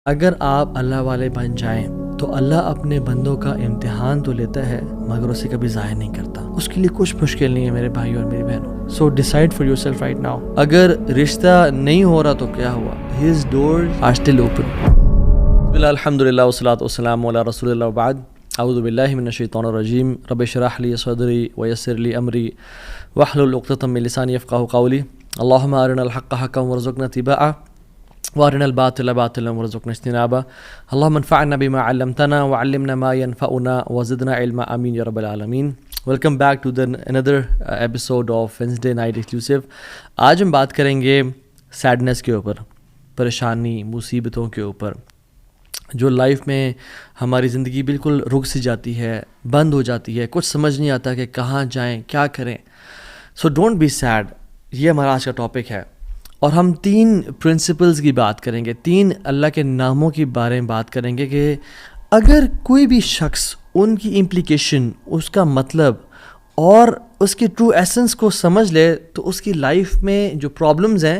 اگر آپ اللہ والے بن جائیں تو اللہ اپنے بندوں کا امتحان تو لیتا ہے مگر اسے کبھی ضائع نہیں کرتا. اس کے لیے کچھ مشکل نہیں ہے میرے بھائی اور میری بہنوں. So decide for yourself right now. اگر رشتہ نہیں ہو رہا تو کیا ہوا؟ His doors are still open. بسم اللہ الحمد للہ والصلاۃ والسلام علی رسول اللہ وبعد. اعوذ باللہ من الشیطان الرجیم. رب اشرح لی صدری ویسر لی امری واحلل عقدۃ من لسانی یفقہوا قولی. اللہم ارنا الحق حقا وارزقنا اتباعہ وارنا الباطل باطلا وارزقنا اجتنابہ. اللہم انفعنا بما علمتنا وعلمنا ما ينفعنا وزدنا علما آمین یا رب العالمین. Welcome back to another episode of Wednesday Night Exclusive. آج ہم بات کریں گے سیڈنس کے اوپر، پریشانی، مصیبتوں کے اوپر، جو لائف میں ہماری زندگی بالکل رک سی جاتی ہے، بند ہو جاتی ہے، کچھ سمجھ نہیں آتا کہ کہاں جائیں، کیا کریں. سو ڈونٹ بی سیڈ، یہ ہمارا آج کا ٹاپک ہے. اور ہم 3 پرنسپلز کی بات کریں گے، 3 اللہ کے ناموں کے بارے میں بات کریں گے کہ اگر کوئی بھی شخص ان کی امپلیکیشن، اس کا مطلب اور اس کی ٹرو ایسنس کو سمجھ لے تو اس کی لائف میں جو پرابلمز ہیں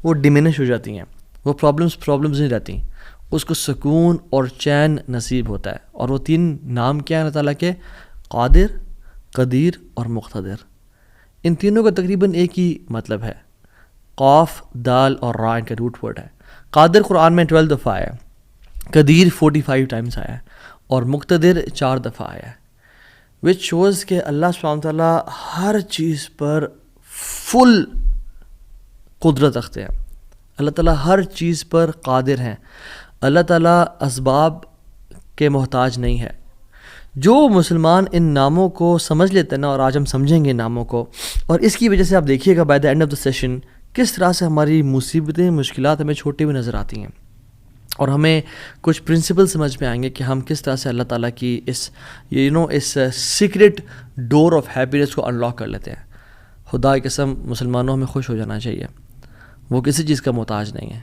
وہ ڈیمینش ہو جاتی ہیں. وہ پرابلمز نہیں رہتی، اس کو سکون اور چین نصیب ہوتا ہے. اور وہ 3 نام کیا ہیں اللہ تعالیٰ کے؟ قادر، قدیر اور مقتدر. ان تینوں کا تقریباً ایک ہی مطلب ہے. قاف، دال اور را ان کا روٹ ورڈ ہے. قادر قرآن میں 12 دفعہ آیا ہے، قدیر 45 ٹائمز آیا ہے اور مقتدر 4 دفعہ آیا ہے. وچ شوز کہ اللہ سبحانہ وتعالیٰ ہر چیز پر فل قدرت رکھتے ہیں. اللہ تعالیٰ ہر چیز پر قادر ہیں. اللہ تعالیٰ اسباب کے محتاج نہیں ہے. جو مسلمان ان ناموں کو سمجھ لیتے ہیں نا، اور آج ہم سمجھیں گے ناموں کو، اور اس کی وجہ سے آپ دیکھیے گا by the end of the session کس طرح سے ہماری مصیبتیں، مشکلات ہمیں چھوٹی ہوئی نظر آتی ہیں، اور ہمیں کچھ پرنسپل سمجھ میں آئیں گے کہ ہم کس طرح سے اللہ تعالیٰ کی اس سیکرٹ ڈور آف ہیپینس کو انلاک کر لیتے ہیں. خدا کی قسم مسلمانوں ہمیں خوش ہو جانا چاہیے. وہ کسی چیز کا محتاج نہیں ہے،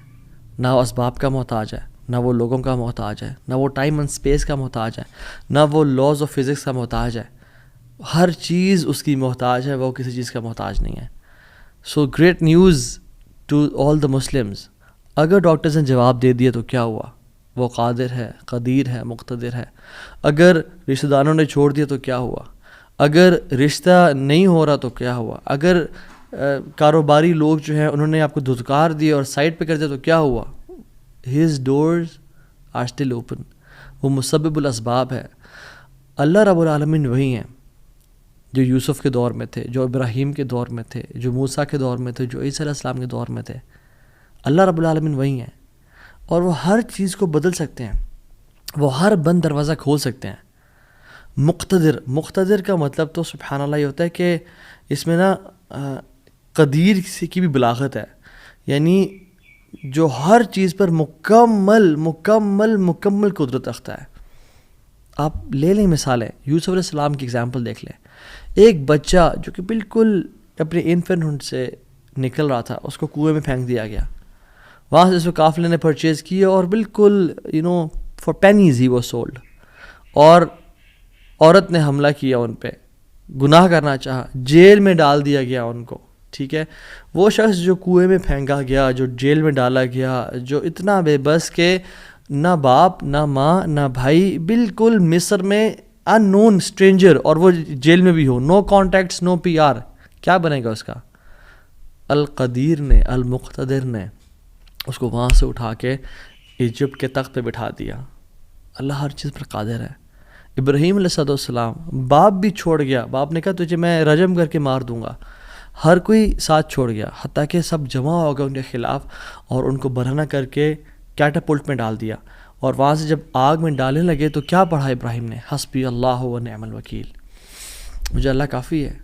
نہ وہ اسباب کا محتاج ہے، نہ وہ لوگوں کا محتاج ہے، نہ وہ ٹائم اینڈ اسپیس کا محتاج ہے، نہ وہ لاز آف فزکس کا محتاج ہے. ہر چیز اس کی محتاج ہے، وہ کسی چیز کا محتاج نہیں ہے. So great news to all the Muslims. اگر ڈاکٹرز نے جواب دے دیا تو کیا ہوا؟ وہ قادر ہے، قدیر ہے، مقتدر ہے. اگر رشتہ داروں نے چھوڑ دیا تو کیا ہوا؟ اگر رشتہ نہیں ہو رہا تو کیا ہوا؟ اگر کاروباری لوگ جو ہیں انہوں نے آپ کو دھتکار دیا اور سائڈ پہ کر دیا تو کیا ہوا؟ His doors are still open. وہ مسبب الاسباب ہے. اللہ رب العالمین وہی ہیں جو یوسف کے دور میں تھے، جو ابراہیم کے دور میں تھے، جو موسیٰ کے دور میں تھے، جو عیسیٰ علیہ السلام کے دور میں تھے. اللہ رب العالمین وہی ہیں، اور وہ ہر چیز کو بدل سکتے ہیں، وہ ہر بند دروازہ کھول سکتے ہیں. مقتدر کا مطلب تو سبحان اللہ یہ ہوتا ہے کہ اس میں نا قدیر کی بھی بلاغت ہے، یعنی جو ہر چیز پر مکمل قدرت رکھتا ہے. آپ لے لیں مثالیں، یوسف علیہ السلام کی اگزامپل دیکھ لیں. ایک بچہ جو کہ بالکل اپنے انفینٹ سے نکل رہا تھا، اس کو کنویں میں پھینک دیا گیا. وہاں سے اس کو قافلے نے پرچیز کیا اور بالکل for pennies he was sold. اور عورت نے حملہ کیا ان پہ، گناہ کرنا چاہا، جیل میں ڈال دیا گیا ان کو. ٹھیک ہے، وہ شخص جو کنویں میں پھینکا گیا، جو جیل میں ڈالا گیا، جو اتنا بے بس کہ نہ باپ، نہ ماں، نہ بھائی، بالکل مصر میں ان نون اسٹرینجر، اور وہ جیل میں بھی ہو، نو کانٹیکٹس، نو پی آر، کیا بنے گا اس کا؟ القدیر نے، المقتدر نے اس کو وہاں سے اٹھا کے ایجپٹ کے تخت پہ بٹھا دیا. اللہ ہر چیز پر قادر ہے. ابراہیم علیہ السلام، باپ بھی چھوڑ گیا، باپ نے کہا تجھے میں رجم کر کے مار دوں گا. ہر کوئی ساتھ چھوڑ گیا، حتیٰ کہ سب جمع ہو گئے ان کے خلاف، اور ان کو برہنہ کر کے کیٹاپلٹ میں ڈال دیا. اور وہاں سے جب آگ میں ڈالنے لگے تو کیا پڑھا ابراہیم نے؟ حسبی اللہ و نعم الوکیل. مجھے اللہ کافی ہے.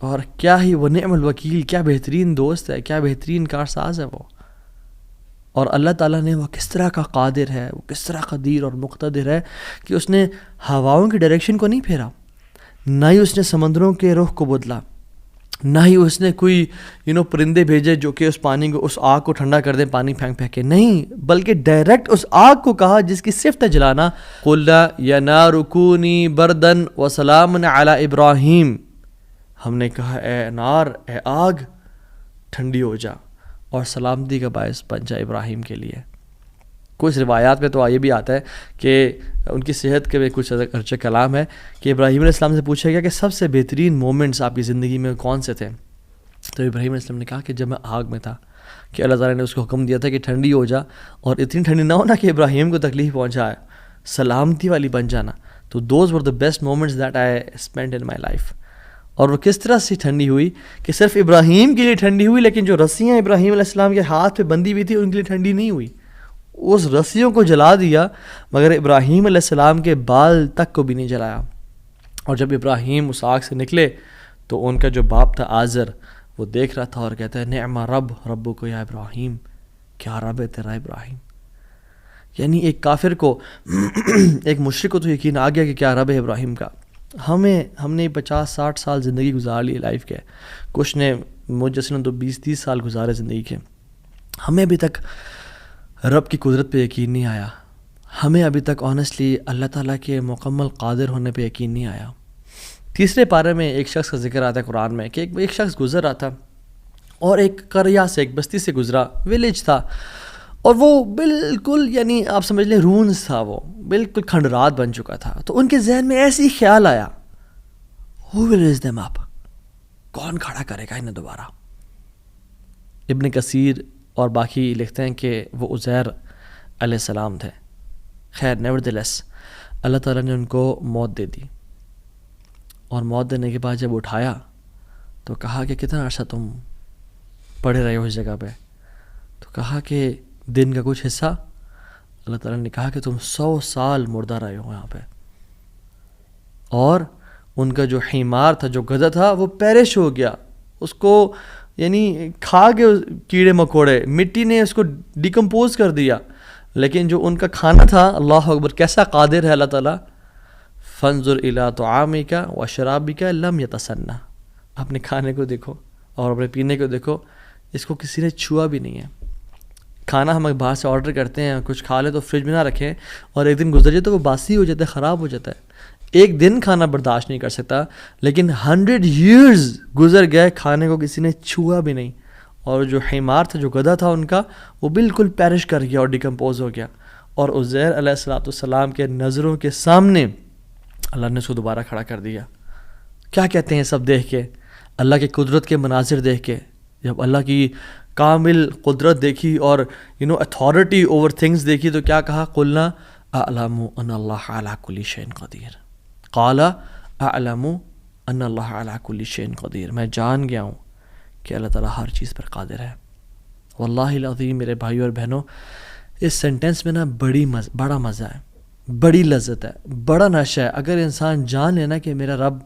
اور کیا ہی وہ نعم الوکیل، کیا بہترین دوست ہے، کیا بہترین کارساز ہے وہ. اور اللہ تعالیٰ نے وہ کس طرح کا قادر ہے، وہ کس طرح قدیر اور مقتدر ہے کہ اس نے ہواؤں کی ڈائریکشن کو نہیں پھیرا، نہ ہی اس نے سمندروں کے رخ کو بدلا، نہ ہی اس نے کوئی پرندے بھیجے جو کہ اس پانی کو، اس آگ کو ٹھنڈا کر دیں پانی پھینک پھینک کے. نہیں، بلکہ ڈائریکٹ اس آگ کو کہا جس کی صفت ہے جلانا، قُلْنَا يَا نَارُ كُونِي بَرْدًا وَسَلَامًا عَلَىٰ إِبْرَاهِيمَ. ہم نے کہا اے نار، اے آگ، ٹھنڈی ہو جا اور سلامتی کا باعث بن جا ابراہیم کے لیے. کچھ روایات میں تو یہ بھی آتا ہے کہ ان کی صحت کے بھی کچھ ارچہ کلام ہے کہ ابراہیم علیہ السلام سے پوچھا گیا کہ سب سے بہترین مومنٹس آپ کی زندگی میں کون سے تھے؟ تو ابراہیم علیہ السلام نے کہا کہ جب میں آگ میں تھا کہ اللہ تعالیٰ نے اس کو حکم دیا تھا کہ ٹھنڈی ہو جا، اور اتنی ٹھنڈی نہ ہونا کہ ابراہیم کو تکلیف پہنچائے، سلامتی والی بن جانا. تو those were the best moments that I spend in my life. اور وہ کس طرح سے ٹھنڈی ہوئی کہ صرف ابراہیم کے لیے ٹھنڈی ہوئی، لیکن جو رسیاں ابراہیم علیہ السلام کے ہاتھ پہ بندھی ہوئی تھی ان کے لیے ٹھنڈی نہیں ہوئی. اس رسیوں کو جلا دیا مگر ابراہیم علیہ السلام کے بال تک کو بھی نہیں جلایا. اور جب ابراہیم اس آگ سے نکلے تو ان کا جو باپ تھا آزر وہ دیکھ رہا تھا اور کہتا ہے نعم رب کو یا ابراہیم، کیا رب ہے تیرا ابراہیم. یعنی ایک کافر کو ایک مشرک کو تو یقین آ گیا کہ کیا رب ہے ابراہیم کا. ہم نے 50-60 سال زندگی گزار لی لائف کے، کچھ نے مجھ جیسے نے تو 20-30 سال گزارے زندگی کے. ہمیں ابھی تک رب کی قدرت پہ یقین نہیں آیا، ہمیں ابھی تک آنیسٹلی اللہ تعالیٰ کے مکمل قادر ہونے پہ یقین نہیں آیا. تیسرے پارے میں ایک شخص کا ذکر آتا ہے قرآن میں کہ ایک شخص گزر رہا تھا اور ایک قریہ سے، ایک بستی سے گزرا، ویلیج تھا، اور وہ بالکل یعنی آپ سمجھ لیں رونز تھا، وہ بالکل کھنڈرات بن چکا تھا. تو ان کے ذہن میں ایسی خیال آیا who will raise them up، کون کھڑا کرے گا انہیں دوبارہ. ابن کثیر اور باقی لکھتے ہیں کہ وہ عزیر علیہ السلام تھے. خیر نیورتھلیس اللہ تعالیٰ نے ان کو موت دے دی، اور موت دینے کے بعد جب اٹھایا تو کہا کہ کتنا عرصہ تم پڑے رہے ہو اس جگہ پہ؟ تو کہا کہ دن کا کچھ حصہ. اللہ تعالیٰ نے کہا کہ تم 100 سال مردہ رہے ہو یہاں پہ. اور ان کا جو حمار تھا، جو گدھا تھا، وہ پیرش ہو گیا، اس کو یعنی کھا گئے کیڑے مکوڑے، مٹی نے اس کو ڈیکمپوز کر دیا. لیکن جو ان کا کھانا تھا، اللہ اکبر کیسا قادر ہے اللہ تعالیٰ. فانظر الی طعامک وشرابک لم یتسنہ، اپنے کھانے کو دیکھو اور اپنے پینے کو دیکھو، اس کو کسی نے چھوا بھی نہیں ہے. کھانا ہم باہر سے آرڈر کرتے ہیں، کچھ کھا لیں تو فریج میں نہ رکھیں، اور ایک دن گزر جائے تو وہ باسی ہو جاتا ہے، خراب ہو جاتا ہے. ایک دن کھانا برداشت نہیں کر سکتا، لیکن 100 years گزر گئے، کھانے کو کسی نے چھوا بھی نہیں. اور جو حمار تھا، جو گدھا تھا ان کا، وہ بالکل پیرش کر گیا اور ڈیکمپوز ہو گیا. اور عزیر علیہ السلام کے نظروں کے سامنے اللہ نے اس کو دوبارہ کھڑا کر دیا. کیا کہتے ہیں سب دیکھ کے، اللہ کی قدرت کے مناظر دیکھ کے، جب اللہ کی کامل قدرت دیکھی اور اتھارٹی اوور تھنگس دیکھی تو کیا کہا؟ قلنا اعلم ان اللہ علی کل شیء قدیر. قال اعلم ان اللہ علی کل شیء قدیر، میں جان گیا ہوں کہ اللہ تعالیٰ ہر چیز پر قادر ہے. واللہ العظیم میرے بھائیو اور بہنوں، اس سینٹنس میں نا بڑا مزہ ہے، بڑی لذت ہے، بڑا نشہ ہے. اگر انسان جان لینا کہ میرا رب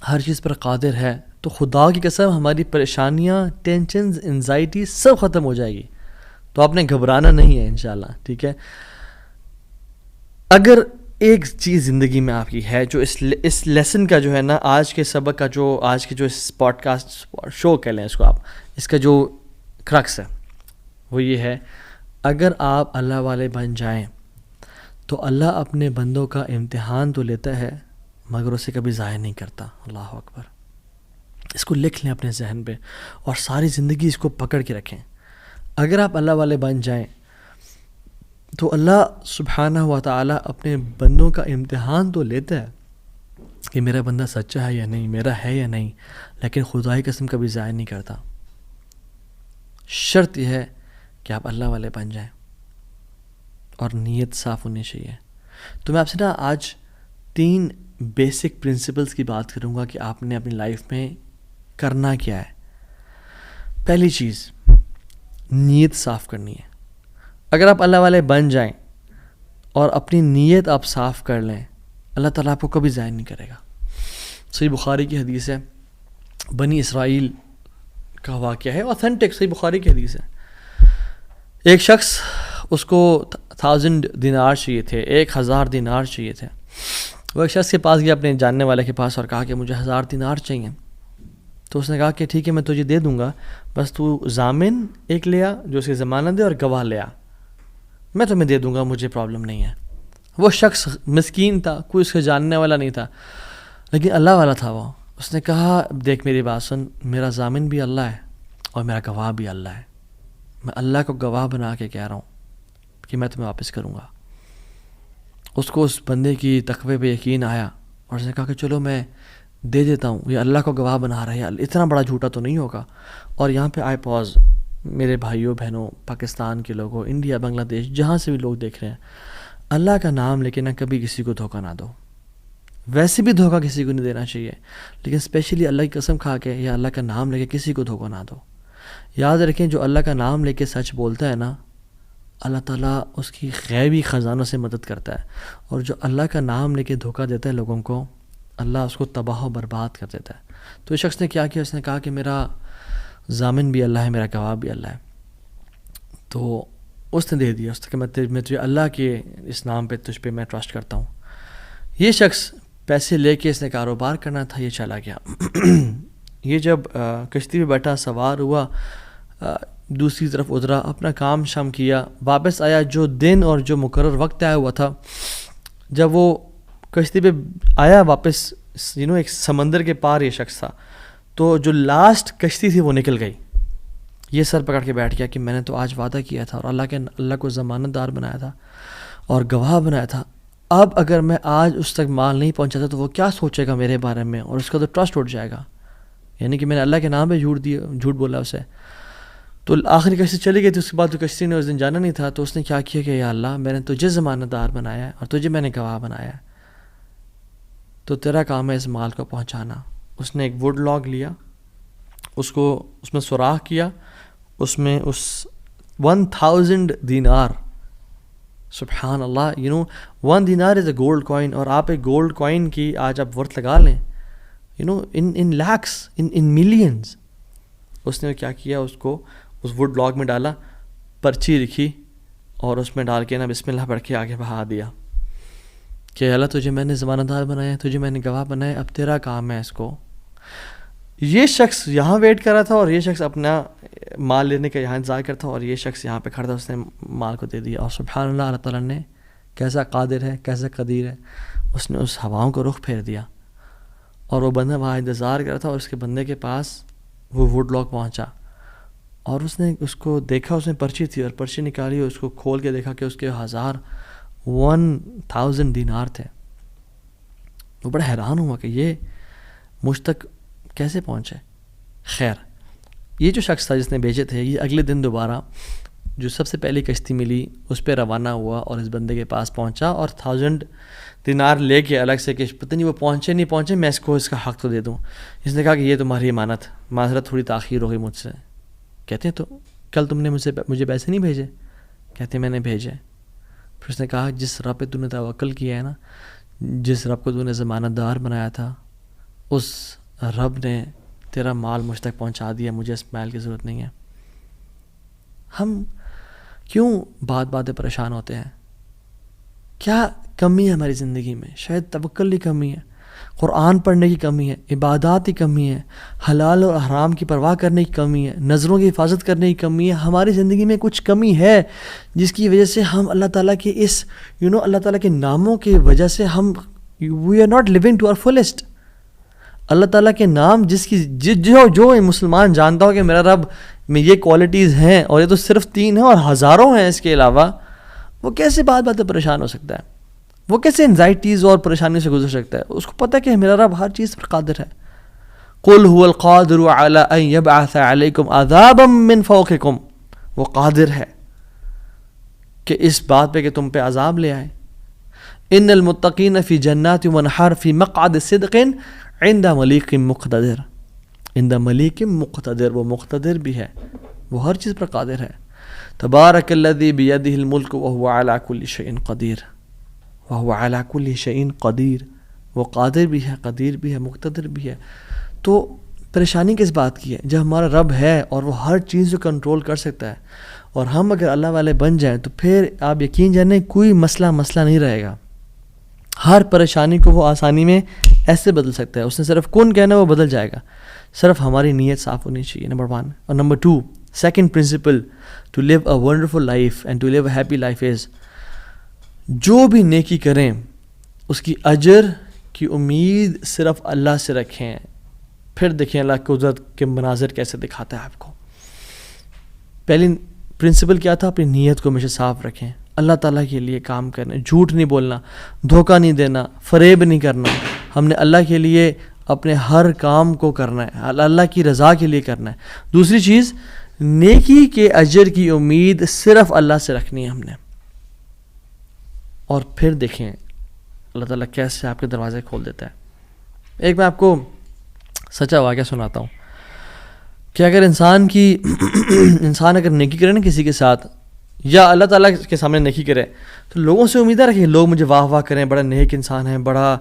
ہر چیز پر قادر ہے تو خدا کی قسم ہماری پریشانیاں، ٹینشنز، انزائٹی سب ختم ہو جائے گی. تو آپ نے گھبرانا نہیں ہے انشاءاللہ، ٹھیک ہے. اگر ایک چیز زندگی میں آپ کی ہے جو اس لیسن کا جو ہے نا، آج کے سبق کا، جو آج کے جو اس پوڈ کاسٹ شو کہہ لیں اس کو آپ، اس کا جو کرکس ہے وہ یہ ہے، اگر آپ اللہ والے بن جائیں تو اللہ اپنے بندوں کا امتحان تو لیتا ہے مگر اسے کبھی ضائع نہیں کرتا. اللہ اکبر. اس کو لکھ لیں اپنے ذہن پہ اور ساری زندگی اس کو پکڑ کے رکھیں. اگر آپ اللہ والے بن جائیں تو اللہ سبحانہ و تعالیٰ اپنے بندوں کا امتحان تو لیتا ہے کہ میرا بندہ سچا ہے یا نہیں، میرا ہے یا نہیں، لیکن خدا کی قسم کبھی ضائع نہیں کرتا. شرط یہ ہے کہ آپ اللہ والے بن جائیں اور نیت صاف ہونی چاہیے. تو میں آپ سے نا آج 3 بیسک پرنسپلز کی بات کروں گا کہ آپ نے اپنی لائف میں کرنا کیا ہے. پہلی چیز، نیت صاف کرنی ہے. اگر آپ اللہ والے بن جائیں اور اپنی نیت آپ صاف کر لیں، اللہ تعالیٰ آپ کو کبھی ضائع نہیں کرے گا. صحیح بخاری کی حدیث ہے، بنی اسرائیل کا واقعہ ہے، اوتھینٹک صحیح بخاری کی حدیث ہے. ایک شخص، اس کو 1000 دینار چاہیے تھے، 1000 دینار چاہیے تھے. وہ ایک شخص کے پاس گیا، اپنے جاننے والے کے پاس، اور کہا کہ مجھے 1000 دینار چاہیے. تو اس نے کہا کہ ٹھیک ہے میں تجھے دے دوں گا، بس تو ضامن ایک لیا جو اسے ضمانت دے اور گواہ لیا، میں تمہیں دے دوں گا، مجھے پرابلم نہیں ہے. وہ شخص مسکین تھا، کوئی اس کے جاننے والا نہیں تھا، لیکن اللہ والا تھا وہ. اس نے کہا دیکھ میری بات سن، میرا ضامن بھی اللہ ہے اور میرا گواہ بھی اللہ ہے، میں اللہ کو گواہ بنا کے کہہ رہا ہوں کہ میں تمہیں واپس کروں گا. اس کو اس بندے کی تقوی پہ یقین آیا اور اس نے کہا کہ چلو میں دے دیتا ہوں, یہ اللہ کو گواہ بنا رہا ہے, اتنا بڑا جھوٹا تو نہیں ہوگا. اور یہاں پہ آئے پاز, میرے بھائیوں بہنوں, پاکستان کے لوگوں, انڈیا, بنگلہ دیش, جہاں سے بھی لوگ دیکھ رہے ہیں, اللہ کا نام لے کے نہ کبھی کسی کو دھوکہ نہ دو. ویسے بھی دھوکہ کسی کو نہیں دینا چاہیے, لیکن اسپیشلی اللہ کی قسم کھا کے یا اللہ کا نام لے کے کسی کو دھوکہ نہ دو. یاد رکھیں جو اللہ کا نام لے کے سچ بولتا ہے نا, اللہ تعالیٰ اس کی غیبی خزانوں سے مدد کرتا ہے, اور جو اللہ کا نام لے کے دھوکہ دیتا ہے لوگوں کو, اللہ اس کو تباہ و برباد کر دیتا ہے. تو اس شخص نے کیا کیا, اس نے کہا کہ میرا ضامن بھی اللہ ہے, میرا گواہ بھی اللہ ہے. تو اس نے دے دیا, اس نے کہ میں تجھے اللہ کے اس نام پہ تجھ پہ میں ٹرسٹ کرتا ہوں. یہ شخص پیسے لے کے اس نے کاروبار کرنا تھا, یہ چلا گیا. یہ جب کشتی پہ بیٹھا, سوار ہوا, دوسری طرف اترا, اپنا کام شام کیا, واپس آیا. جو دن اور جو مقرر وقت آیا ہوا تھا, جب وہ کشتی پہ آیا واپس, ایک سمندر کے پار یہ شخص تھا, تو جو لاسٹ کشتی تھی وہ نکل گئی. یہ سر پکڑ کے بیٹھ گیا کہ میں نے تو آج وعدہ کیا تھا اور اللہ کو ضمانت دار بنایا تھا اور گواہ بنایا تھا. اب اگر میں آج اس تک مال نہیں پہنچاتا تو وہ کیا سوچے گا میرے بارے میں, اور اس کا تو ٹرسٹ اٹھ جائے گا, یعنی کہ میں نے اللہ کے نام پہ جھوٹ بولا اسے. تو آخری کشتی چلی گئی تھی. اس کے بعد تو کشتی نے اس دن جانا نہیں تھا, تو اس نے کیا کیا کہ یا اللہ میں نے تجھے ضمانت دار بنایا ہے اور تجھے میں نے گواہ بنایا ہے, تو تیرا کام ہے اس مال کو پہنچانا. اس نے ایک ووڈ لاگ لیا, اس میں سوراخ کیا, اس میں 1000 دینار, سبحان اللہ, 1 دینار از اے گولڈ کوائن, اور آپ ایک گولڈ کوائن کی آج آپ ورتھ لگا لیں, ان لیکس, ان ملینز. اس نے کیا کیا, اس کو اس ووڈ لاگ میں ڈالا, پرچی لکھی اور اس میں ڈال کے نا بسم اللہ پڑھ کے آگے بہا دیا کہ اللہ تجھے میں نے ضمانت دار بنایا, تجھے میں نے گواہ بنایا, اب تیرا کام ہے اس کو. یہ شخص یہاں ویٹ کر رہا تھا اور یہ شخص اپنا مال لینے کا یہاں انتظار کرتا, اور یہ شخص یہاں پہ کھڑا تھا, اس نے مال کو دے دیا. اور سبحان اللہ, اللہ تعالیٰ نے کیسا قادر ہے, کیسا قدیر ہے, اس نے اس ہواؤں کو رخ پھیر دیا, اور وہ بندہ وہاں انتظار کر رہا تھا, اور اس کے بندے کے پاس وہ ووڈ لاگ پہنچا, اور اس نے اس کو دیکھا, اس میں پرچی تھی, اور پرچی نکالی, اور اس کو کھول کے دیکھا کہ اس کے 1000 دینار تھے. وہ بڑا حیران ہوا کہ یہ مجھ تک کیسے پہنچے. خیر, یہ جو شخص تھا جس نے بیچے تھے, یہ اگلے دن دوبارہ جو سب سے پہلی کشتی ملی اس پہ روانہ ہوا اور اس بندے کے پاس پہنچا, اور 1000 دینار لے کے الگ سے کہ پتہ نہیں وہ پہنچے نہیں پہنچے, میں اس کو اس کا حق تو دے دوں. اس نے کہا کہ یہ تمہاری امانت, معذرت تھوڑی تاخیر ہو گئی مجھ سے. کہتے ہیں تو کل تم نے مجھے پیسے نہیں بھیجے؟ کہتے ہیں میں نے بھیجے. پھر اس نے کہا جس رب پہ تو نے توکل کیا ہے نا, جس رب کو تو نے ضمانت دار بنایا تھا, اس رب نے تیرا مال مجھ تک پہنچا دیا, مجھے اس مال کی ضرورت نہیں ہے. ہم کیوں بات پریشان ہوتے ہیں؟ کیا کمی ہے ہماری زندگی میں؟ شاید توکل کی کمی ہے, قرآن پڑھنے کی کمی ہے, عبادات کی کمی ہے, حلال اور حرام کی پرواہ کرنے کی کمی ہے, نظروں کی حفاظت کرنے کی کمی ہے. ہماری زندگی میں کچھ کمی ہے جس کی وجہ سے ہم اللہ تعالیٰ کے اس اللہ تعالیٰ کے ناموں کی وجہ سے ہم we are not living to our fullest. اللہ تعالیٰ کے نام جس کی جو مسلمان جانتا ہو کہ میرا رب میں یہ کوالٹیز ہیں, اور یہ تو صرف 3 ہیں اور ہزاروں ہیں اس کے علاوہ, وہ کیسے بات پریشان ہو سکتا ہے؟ وہ کیسے انزائٹیز اور پریشانی سے گزر سکتا ہے؟ اس کو پتہ کہ میرا رب ہر چیز پر قادر ہے. قُلْ هُوَ الْقَادِرُ عَلَىٰ أَن يَبْعَثَ عَلَيْكُمْ عَذَابًا مِّن فَوْقِكُمْ. وہ قادر ہے کہ اس بات پہ کہ تم پہ عذاب لے آئے. إِنَّ الْمُتَّقِينَ فِي جَنَّاتٍ وَنَحَرٍ فِي مَقْعَدِ صِدْقٍ عِنْدَ مَلِيكٍ مُقْتَدِرٍ. عِنْدَ مَلِيكٍ مُقْتَدِرٍ, وہ مقتدر بھی ہے, وہ ہر چیز پر قادر ہے. تبارک الذی بیدہ الملک وہو علی کل شیء قدیر, وہو علی کل شیء قدیر, وہ قادر بھی ہے, قدیر بھی ہے, مقتدر بھی ہے. تو پریشانی کس بات کی ہے جب ہمارا رب ہے اور وہ ہر چیز کو کنٹرول کر سکتا ہے, اور ہم اگر اللہ والے بن جائیں تو پھر آپ یقین جانیں کوئی مسئلہ نہیں رہے گا. ہر پریشانی کو وہ آسانی میں ایسے بدل سکتا ہے. اس نے صرف کن کہنا وہ بدل جائے گا, صرف ہماری نیت صاف ہونی چاہیے, نمبر 1. اور number 2, second principle to live a wonderful life and to live a happy life is, جو بھی نیکی کریں اس کی اجر کی امید صرف اللہ سے رکھیں. پھر دیکھیں اللہ قدرت کے مناظر کیسے دکھاتا ہے آپ کو. پہلی پرنسپل کیا تھا؟ اپنی نیت کو ہمیشہ صاف رکھیں, اللہ تعالیٰ کے لیے کام کرنے، جھوٹ نہیں بولنا، دھوکہ نہیں دینا، فریب نہیں کرنا. ہم نے اللہ کے لیے اپنے ہر کام کو کرنا ہے، اللہ کی رضا کے لیے کرنا ہے. دوسری چیز، نیکی کے اجر کی امید صرف اللہ سے رکھنی ہے ہم نے. اور پھر دیکھیں اللہ تعالیٰ کیسے آپ کے دروازے کھول دیتا ہے. ایک میں آپ کو سچا واقعہ سناتا ہوں کہ اگر انسان اگر نیکی کرے نا کسی کے ساتھ، یا اللہ تعالیٰ کے سامنے نیکی کرے، تو لوگوں سے امیدیں رکھیں لوگ مجھے واہ واہ کریں، بڑا نیک انسان ہے، بڑا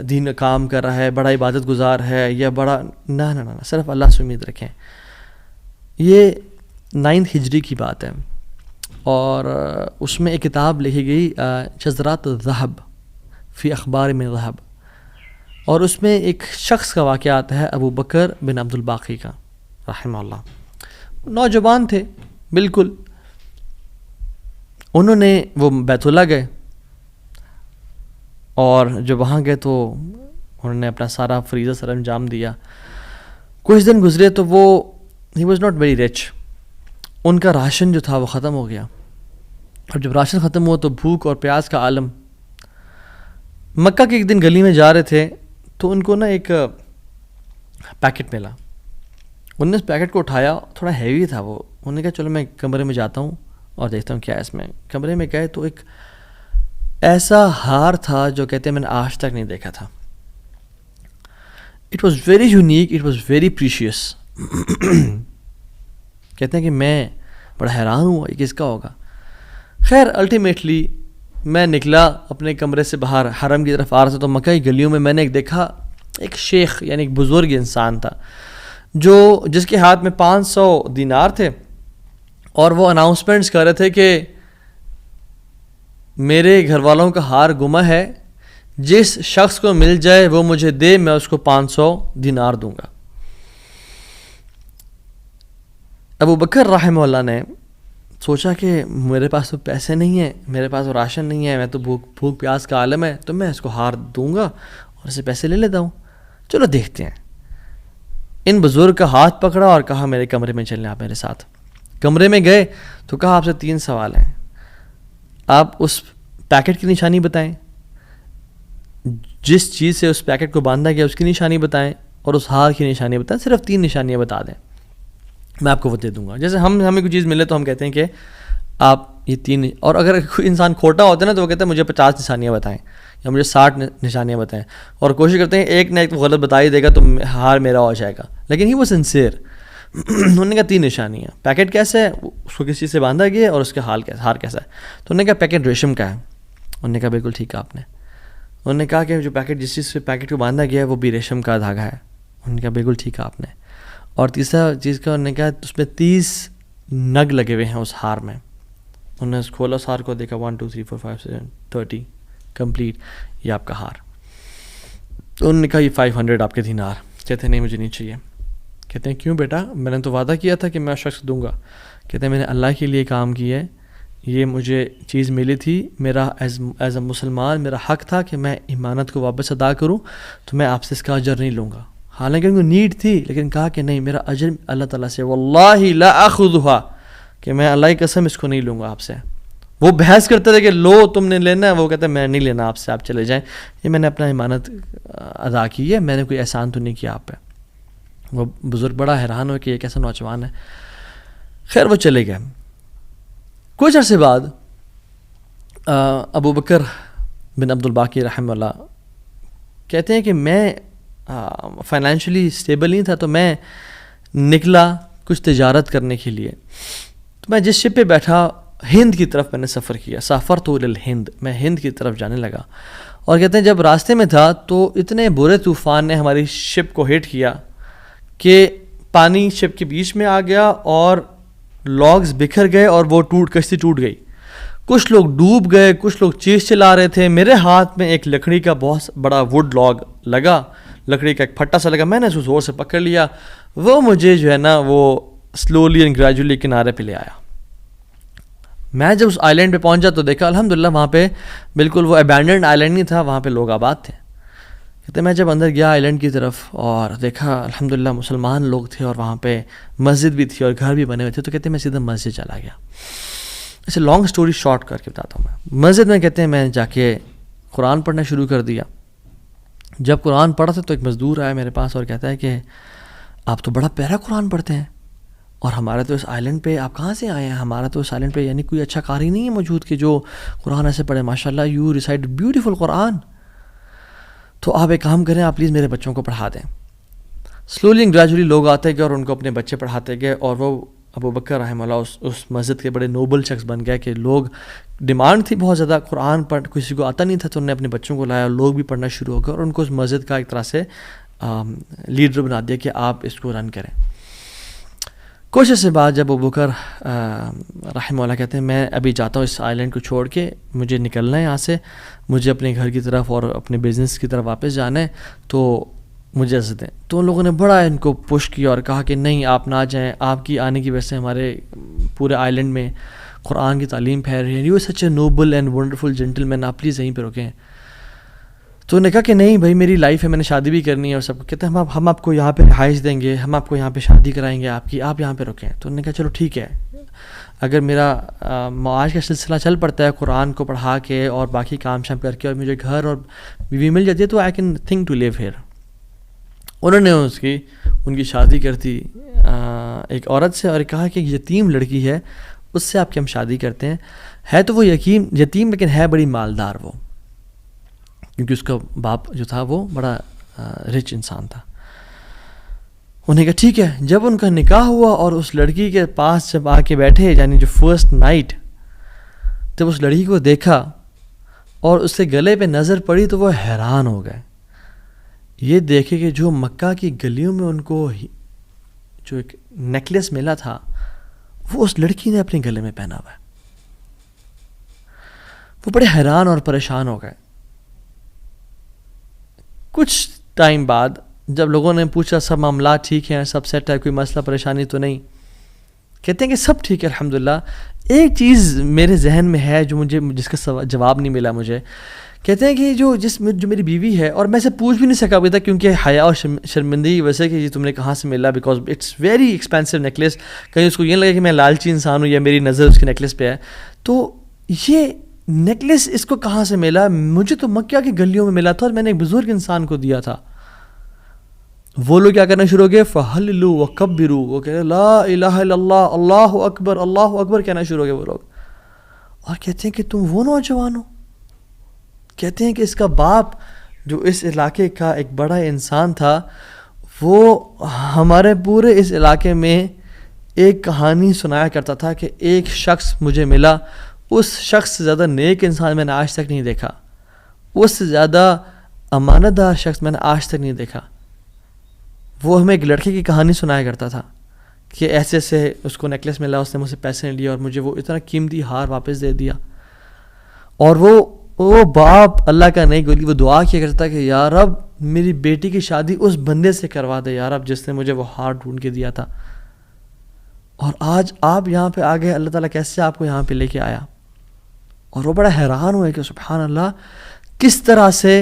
دین کام کر رہا ہے، بڑا عبادت گزار ہے، یا بڑا نہ صرف اللہ سے امید رکھیں. یہ 9 ہجری کی بات ہے، اور اس میں ایک کتاب لکھی گئی شذرات الذہب فی اخبار من ذہب، اور اس میں ایک شخص کا واقعہ آتا ہے، ابو بکر بن عبد الباقی کا رحمہ اللہ. نوجوان تھے بالکل. انہوں نے وہ بیت اللہ گئے، اور جب وہاں گئے تو انہوں نے اپنا سارا فریضہ سر انجام دیا. کچھ دن گزرے تو وہ ہی واز ناٹ ویری رچ. ان کا راشن جو تھا وہ ختم ہو گیا، اور جب راشن ختم ہوا تو بھوک اور پیاس کا عالم. مکہ کے ایک دن گلی میں جا رہے تھے تو ان کو نا ایک پیکٹ ملا. انہوں نے اس پیکٹ کو اٹھایا، تھوڑا ہیوی تھا وہ. انہوں نے کہا چلو میں کمرے میں جاتا ہوں اور دیکھتا ہوں کیا ہے اس میں. کمرے میں گئے تو ایک ایسا ہار تھا جو کہتے ہیں میں نے آج تک نہیں دیکھا تھا. It was very unique, it was very precious. کہتے ہیں کہ میں بڑا حیران ہوا یہ کس کا ہوگا. خیر الٹیمیٹلی میں نکلا اپنے کمرے سے باہر، حرم کی طرف آ رہا تھا، تو مکہ کی گلیوں میں میں نے ایک دیکھا، ایک شیخ یعنی ایک بزرگ انسان تھا جس کے ہاتھ میں 500 دینار تھے، اور وہ اناؤنسمنٹس کر رہے تھے کہ میرے گھر والوں کا ہار گما ہے، جس شخص کو مل جائے وہ مجھے دے، میں اس کو 500 دینار دوں گا. ابو بکر رحمہ اللہ نے سوچا کہ میرے پاس تو پیسے نہیں ہیں، میرے پاس تو راشن نہیں ہے، میں تو بھوک پیاس کا عالم ہے، تو میں اس کو ہار دوں گا اور اسے پیسے لے لیتا ہوں. چلو دیکھتے ہیں. ان بزرگ کا ہاتھ پکڑا اور کہا میرے کمرے میں چلیں آپ میرے ساتھ. کمرے میں گئے تو کہا آپ سے 3 سوال ہیں. آپ اس پیکٹ کی نشانی بتائیں، جس چیز سے اس پیکٹ کو باندھا گیا اس کی نشانی بتائیں، اور اس ہار کی نشانی بتائیں. صرف 3 نشانیاں بتا دیں، میں آپ کو وہ دے دوں گا. جیسے ہمیں کوئی چیز ملے تو ہم کہتے ہیں کہ آپ یہ 3، اور اگر کوئی انسان کھوٹا ہوتا ہے نا تو وہ کہتا ہے مجھے 50 نشانیاں بتائیں یا مجھے 60 نشانیاں بتائیں، اور کوشش کرتے ہیں ایک نہ ایک غلط بتا ہی دے گا تو ہار میرا ہو جائے گا. لیکن ہی وہ سنسیئر. انہوں نے کہا 3 نشانیاں. پیکٹ کیسا ہے، اس کو کس چیز سے باندھا گیا ہے، اور اس کا ہار کیسا ہے. تو انہوں نے کہا پیکٹ ریشم کا ہے. انہوں نے کہا بالکل ٹھیک ہے آپ نے. انہوں نے کہا کہ جو پیکٹ جس چیز سے پیکٹ کو باندھا گیا ہے وہ بھی ریشم کا دھاگا ہے. انہوں نے کہا بالکل ٹھیک ہے آپ نے. اور تیسرا چیز کا انہوں نے کہا اس میں 30 نگ لگے ہوئے ہیں اس ہار میں. انہوں نے کھولا اس ہار کو، دیکھا 1 2 3 4 5 6 30 کمپلیٹ، یہ آپ کا ہار. تو انہوں نے کہا یہ 500 آپ کے دینار. کہتے ہیں نہیں مجھے نہیں چاہیے. کہتے ہیں کیوں بیٹا، میں نے تو وعدہ کیا تھا کہ میں شخص دوں گا. کہتے ہیں میں نے اللہ کے لیے کام کیا ہے، یہ مجھے چیز ملی تھی، میرا ایز اے مسلمان میرا حق تھا کہ میں امانت کو واپس ادا کروں، تو میں آپ سے اس کا اجر نہیں لوں گا. حالانکہ ان کو نیڈ تھی، لیکن کہا کہ نہیں میرا اجر اللہ تعالیٰ سے، واللہ لا اخذھا، کہ میں اللہ کی قسم اس کو نہیں لوں گا آپ سے. وہ بحث کرتے تھے کہ لو تم نے لینا ہے، وہ کہتے ہیں میں نہیں لینا آپ سے، آپ چلے جائیں، یہ میں نے اپنا امانت ادا کی ہے، میں نے کوئی احسان تو نہیں کیا آپ پہ. وہ بزرگ بڑا حیران ہو کہ یہ کیسا نوجوان ہے. خیر وہ چلے گئے. کچھ عرصے بعد ابو بکر بن عبد الباقی رحمہ اللہ کہتے ہیں کہ میں فائنینشلی اسٹیبل نہیں تھا، تو میں نکلا کچھ تجارت کرنے کے لیے. تو میں جس شپ پہ بیٹھا، ہند کی طرف میں نے سفر کیا. سافرت الی الہند، میں ہند کی طرف جانے لگا. اور کہتے ہیں جب راستے میں تھا تو اتنے برے طوفان نے ہماری شپ کو ہٹ کیا کہ پانی شپ کے بیچ میں آ گیا اور لاگز بکھر گئے اور وہ کشتی ٹوٹ گئی. کچھ لوگ ڈوب گئے، کچھ لوگ چیز چلا رہے تھے. میرے ہاتھ میں ایک لکڑی کا بہت بڑا ووڈ لاگ لگا، لکڑی کا ایک پھٹا سا لگا. میں نے اس کو زور سے پکڑ لیا. وہ مجھے جو ہے نا وہ سلولی اینڈ گریجولی کنارے پہ لے آیا. میں جب اس آئی لینڈ پہ پہنچا تو دیکھا الحمدللہ وہاں پہ بالکل وہ ابینڈنڈ آئی لینڈ نہیں تھا، وہاں پہ لوگ آباد تھے. کہتے میں جب اندر گیا آئی لینڈ کی طرف اور دیکھا الحمدللہ مسلمان لوگ تھے، اور وہاں پہ مسجد بھی تھی اور گھر بھی بنے ہوئے تھے. تو کہتے میں سیدھا مسجد چلا گیا. اسے لانگ سٹوری شارٹ کر کے بتاتا ہوں میں. مسجد میں کہتے ہیں میں جا کے قرآن پڑھنا شروع کر دیا. جب قرآن پڑھا تھا تو ایک مزدور آیا میرے پاس اور کہتا ہے کہ آپ تو بڑا پیارا قرآن پڑھتے ہیں, اور ہمارا تو اس آئلینڈ پہ آپ کہاں سے آئے ہیں؟ ہمارا تو اس آئلینڈ پہ یعنی کوئی اچھا قاری نہیں ہے موجود کہ جو قرآن ایسے پڑھے. ماشاء اللہ یو ریسائٹ بیوٹیفل قرآن. تو آپ ایک کام کریں, آپ پلیز میرے بچوں کو پڑھا دیں. سلولی اینڈ گریجولی لوگ آتے گئے اور ان کو اپنے بچے پڑھاتے گئے, اور وہ ابو بکر رحمہ اللہ اس مسجد کے بڑے نوبل شخص بن گیا کہ لوگ ڈیمانڈ تھی بہت زیادہ, قرآن پڑھ کسی کو آتا نہیں تھا تو انہوں نے اپنے بچوں کو لایا اور لوگ بھی پڑھنا شروع ہو گئے, اور ان کو اس مسجد کا ایک طرح سے لیڈر بنا دیا کہ آپ اس کو رن کریں. کچھ عرصے بعد جب ابو بکر رحمہ اللہ کہتے ہیں میں ابھی جاتا ہوں اس آئلینڈ کو چھوڑ کے, مجھے نکلنا ہے یہاں سے, مجھے اپنے گھر کی طرف اور اپنے بزنس کی طرف واپس جانا ہے, تو مجھے اجازت دیں. تو ان لوگوں نے بڑا ان کو پش کیا اور کہا کہ نہیں آپ نہ جائیں, آپ کی آنے کی وجہ سے ہمارے پورے آئلینڈ میں قرآن کی تعلیم پھیل رہی ہے, you such a noble and wonderful gentleman, آپ پلیز یہیں پہ رکیں. تو انہوں نے کہا کہ نہیں بھائی میری لائف ہے, میں نے شادی بھی کرنی ہے اور سب. کہتے ہیں ہم آپ کو یہاں پہ رہائش دیں گے, ہم آپ کو یہاں پہ شادی کرائیں گے آپ کی, آپ یہاں پہ رکیں. تو انہوں نے کہا چلو ٹھیک ہے, اگر میرا معاش کا سلسلہ چل پڑتا ہے قرآن کو پڑھا کے اور باقی کام شام کر کے, اور مجھے گھر اور بیوی مل جاتی ہے تو I can think to leave here. انہوں نے ان کی شادی کر دی ایک عورت سے, اور کہا کہ یتیم لڑکی ہے اس سے آپ کی ہم شادی کرتے ہیں. ہے تو وہ یتیم لیکن ہے بڑی مالدار وہ, کیونکہ اس کا باپ جو تھا وہ بڑا رچ انسان تھا. انہوں نے کہا ٹھیک ہے. جب ان کا نکاح ہوا اور اس لڑکی کے پاس جب آ کے بیٹھے, یعنی جو فرسٹ نائٹ, جب اس لڑکی کو دیکھا اور اس کے گلے پہ نظر پڑی تو وہ حیران ہو گئے. یہ دیکھے کہ جو مکہ کی گلیوں میں ان کو جو ایک نیکلیس ملا تھا وہ اس لڑکی نے اپنے گلے میں پہنا ہوا ہے. وہ بڑے حیران اور پریشان ہو گئے. کچھ ٹائم بعد جب لوگوں نے پوچھا سب معاملات ٹھیک ہیں, سب سیٹ ہے, کوئی مسئلہ پریشانی تو نہیں, کہتے ہیں کہ سب ٹھیک ہے الحمدللہ. ایک چیز میرے ذہن میں ہے جو جس کا جواب نہیں ملا مجھے. کہتے ہیں کہ جو میری بیوی ہے, اور میں سے پوچھ بھی نہیں سکا ابھی تک کیونکہ حیا اور شرمندگی ویسے کہ تم نے کہاں سے ملا, because it's very expensive necklace. کہیں اس کو یہ لگے کہ میں لالچی انسان ہوں یا میری نظر اس کے نیکلیس پہ ہے. تو یہ نیکلیس اس کو کہاں سے ملا؟ مجھے تو مکہ کی گلیوں میں ملا تھا اور میں نے ایک بزرگ انسان کو دیا تھا. وہ لوگ کیا کرنا شروع ہو گئے, فہللوا وکبروا, وہ کہہ رہے لا الہ الا اللہ, اللہ اکبر کہنا شروع ہو گئے وہ لوگ. اور کہتے ہیں کہ تم وہ نوجوان ہو. کہتے ہیں کہ اس کا باپ جو اس علاقے کا ایک بڑا انسان تھا, وہ ہمارے پورے اس علاقے میں ایک کہانی سنایا کرتا تھا کہ ایک شخص مجھے ملا, اس شخص سے زیادہ نیک انسان میں نے آج تک نہیں دیکھا, اس سے زیادہ امانت دار شخص میں نے آج تک نہیں دیکھا. وہ ہمیں ایک لڑکے کی کہانی سنایا کرتا تھا کہ ایسے ایسے اس کو نیکلیس ملا, اس نے مجھ سے پیسے نہیں لیے اور مجھے وہ اتنا قیمتی ہار واپس دے دیا. اور وہ باپ اللہ کا نہیں گولی, وہ دعا کیا کرتا کہ یا رب میری بیٹی کی شادی اس بندے سے کروا دے یا رب جس نے مجھے وہ ہار ڈھونڈ کے دیا تھا. اور آج آپ یہاں پہ آ گئے, اللہ تعالیٰ کیسے آپ کو یہاں پہ لے کے آیا. اور وہ بڑا حیران ہوئے کہ سبحان اللہ, کس طرح سے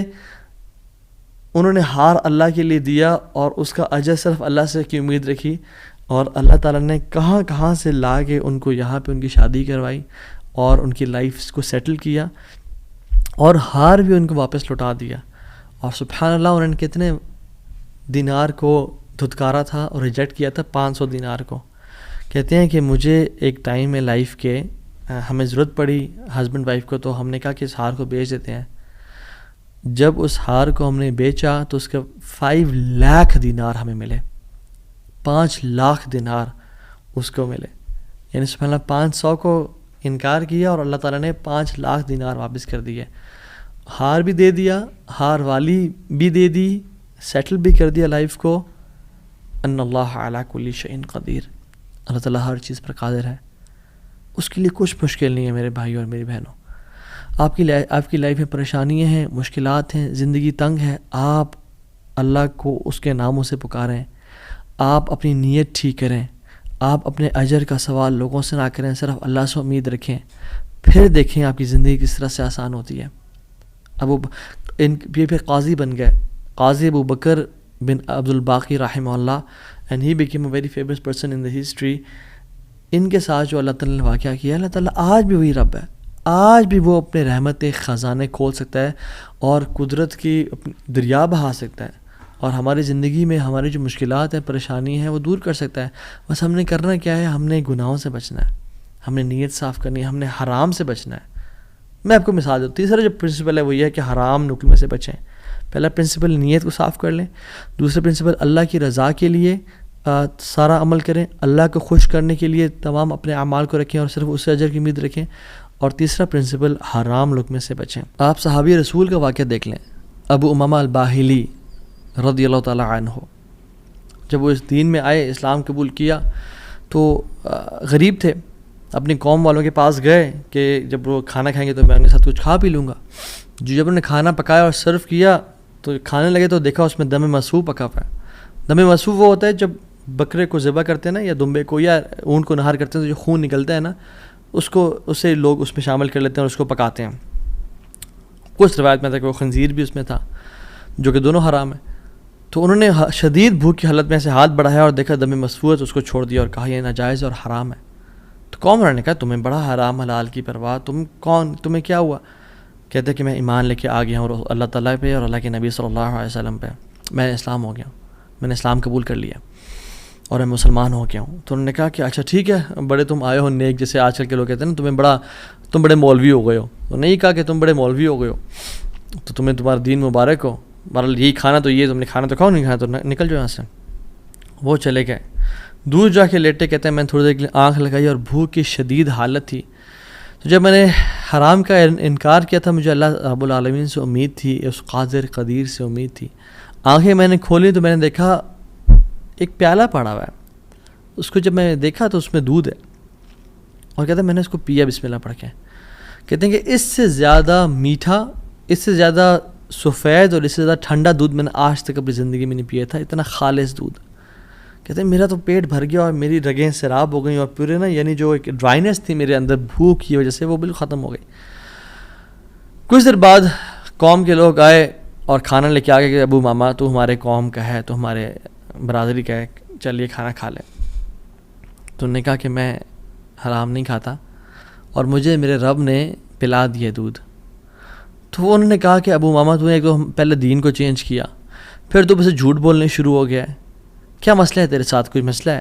انہوں نے ہار اللہ کے لیے دیا اور اس کا اجر صرف اللہ سے کی امید رکھی, اور اللہ تعالیٰ نے کہاں کہاں سے لا کے ان کو یہاں پہ ان کی شادی کروائی اور ان کی لائف کو سیٹل کیا, اور ہار بھی ان کو واپس لوٹا دیا. اور سبحان اللہ انہوں نے کتنے دینار کو دھتکارا تھا اور ریجیکٹ کیا تھا, 500 دینار کو. کہتے ہیں کہ مجھے ایک ٹائم میں لائف کے ہمیں ضرورت پڑی ہسبینڈ وائف کو, تو ہم نے کہا کہ اس ہار کو بیچ دیتے ہیں. جب اس ہار کو ہم نے بیچا تو اس کے 5 لاکھ دینار ہمیں ملے, 5 لاکھ دینار اس کو ملے. یعنی سبحان اللہ 500 کو انکار کیا اور اللہ تعالیٰ نے 5 لاکھ دینار واپس کر دیے. ہار بھی دے دیا, ہار والی بھی دے دی, سیٹل بھی کر دیا لائف کو. ان اللہ علی کل شیء قدیر, اللہ تعالیٰ ہر چیز پر قادر ہے, اس کے لیے کچھ مشکل نہیں ہے میرے بھائی اور میری بہنوں. آپ کی لائف میں پریشانیاں ہیں, مشکلات ہیں, زندگی تنگ ہے, آپ اللہ کو اس کے ناموں سے پکاریں, آپ اپنی نیت ٹھیک کریں, آپ اپنے اجر کا سوال لوگوں سے نہ کریں, صرف اللہ سے امید رکھیں, پھر دیکھیں آپ کی زندگی کس طرح سے آسان ہوتی ہے. یہ پھر قاضی بن گئے, قاضی ابو بکر بن عبد الباقی رحمہ اللہ, and he became a very famous person in the history. ان کے ساتھ جو اللہ تعالیٰ نے واقعہ کیا، اللہ تعالیٰ آج بھی وہی رب ہے، آج بھی وہ اپنے رحمت خزانے کھول سکتا ہے اور قدرت کی دریا بہا سکتا ہے، اور ہماری زندگی میں ہماری جو مشکلات ہیں، پریشانی ہیں، وہ دور کر سکتا ہے۔ بس ہم نے کرنا کیا ہے، ہم نے گناہوں سے بچنا ہے، ہم نے نیت صاف کرنی ہے، ہم نے حرام سے بچنا ہے۔ میں آپ کو مثال دوں، تیسرا جو پرنسپل ہے وہ یہ ہے کہ حرام نکل میں سے بچیں۔ پہلا پرنسپل نیت کو صاف کر لیں، دوسرا پرنسپل اللہ کی رضا کے لیے سارا عمل کریں، اللہ کو خوش کرنے کے لیے تمام اپنے اعمال کو رکھیں اور صرف اس سے اجر کی امید رکھیں، اور تیسرا پرنسپل حرام لقمے سے بچیں۔ آپ صحابی رسول کا واقعہ دیکھ لیں، ابو امامہ الباہلی رضی اللہ تعالیٰ عنہ، جب وہ اس دین میں آئے، اسلام قبول کیا، تو غریب تھے، اپنی قوم والوں کے پاس گئے کہ جب وہ کھانا کھائیں گے تو میں ان کے ساتھ کچھ کھا پی لوں گا۔ جب انہوں نے کھانا پکایا اور سرو کیا تو کھانے لگے تو دیکھا اس میں دم مسفوح پکا ہوا ہے۔ دم مسفوح وہ ہوتا ہے جب بکرے کو ذبح کرتے ہیں نا، یا دمبے کو یا اونٹ کو نہار کرتے ہیں تو جو خون نکلتا ہے نا، اسے لوگ اس میں شامل کر لیتے ہیں اور اس کو پکاتے ہیں۔ کچھ روایت میں تھا کہ وہ خنزیر بھی اس میں تھا، جو کہ دونوں حرام ہیں۔ تو انہوں نے شدید بھوک کی حالت میں سے ہاتھ بڑھایا اور دیکھا دم مسفوح ہے تو اس کو چھوڑ دیا اور کہا یہ ناجائز اور حرام ہے۔ تو قوم والوں نے کہا تمہیں بڑا حرام حلال کی پرواہ، تم کون، تمہیں کیا ہوا؟ کہتے کہ میں ایمان لے کے آ گیا ہوں اللہ تعالیٰ پہ اور اللہ کے نبی صلی اللہ علیہ وسلم پہ، میں اسلام ہو گیا ہوں، میں نے اسلام قبول کر لیا اور میں مسلمان ہو گیا ہوں۔ تو انہوں نے کہا کہ اچھا ٹھیک ہے، بڑے تم آئے ہو نیک، جیسے آج کل کے لوگ کہتے ہیں نا تم بڑے مولوی ہو گئے ہو۔ تو نہیں کہا کہ تم بڑے مولوی ہو گئے ہو، تو تمہیں تمہارا دین مبارک ہو، بہرحال یہی کھانا تو یہ تم نے کھانا تو کھاؤ، نہیں کھانا تو نکل جاؤ یہاں سے۔ وہ چلے گئے، دور جا کے لیٹے، کہتے ہیں میں نے تھوڑی دیر کے لیے آنکھ لگائی اور بھوک کی شدید حالت تھی۔ تو جب میں نے حرام کا انکار کیا تھا، مجھے اللہ رب العالمین سے امید تھی، اس قادر قدیر سے امید تھی۔ آنکھیں میں نے کھولی تو میں نے دیکھا ایک پیالہ پڑا ہوا ہے، اس کو جب میں دیکھا تو اس میں دودھ ہے، اور کہتے ہیں میں نے اس کو پیا بسم اللہ پڑھ کے۔ کہتے ہیں کہ اس سے زیادہ میٹھا، اس سے زیادہ سفید اور اس سے زیادہ ٹھنڈا دودھ میں نے آج تک اپنی زندگی میں نہیں پیا تھا، اتنا خالص دودھ۔ کہتے ہیں میرا تو پیٹ بھر گیا اور میری رگیں سیراب ہو گئیں، اور پورے نا یعنی جو ایک ڈرائنیس تھی میرے اندر بھوک کی وجہ سے، وہ بالکل ختم ہو گئی۔ کچھ دیر بعد قوم کے لوگ آئے اور کھانا لے کے آ گئے کہ ابو ماما تو ہمارے قوم کا ہے، تو ہمارے برادری کا ہے، چلیے کھانا کھا لیں۔ تو انہوں نے کہا کہ میں حرام نہیں کھاتا اور مجھے میرے رب نے پلا دیا دودھ۔ تو انہوں نے کہا کہ ابو ماما تو نے ایک تو پہلے دین کو چینج کیا، پھر تو اسے جھوٹ بولنے شروع ہو گیا ہے، کیا مسئلہ ہے تیرے ساتھ، کوئی مسئلہ ہے؟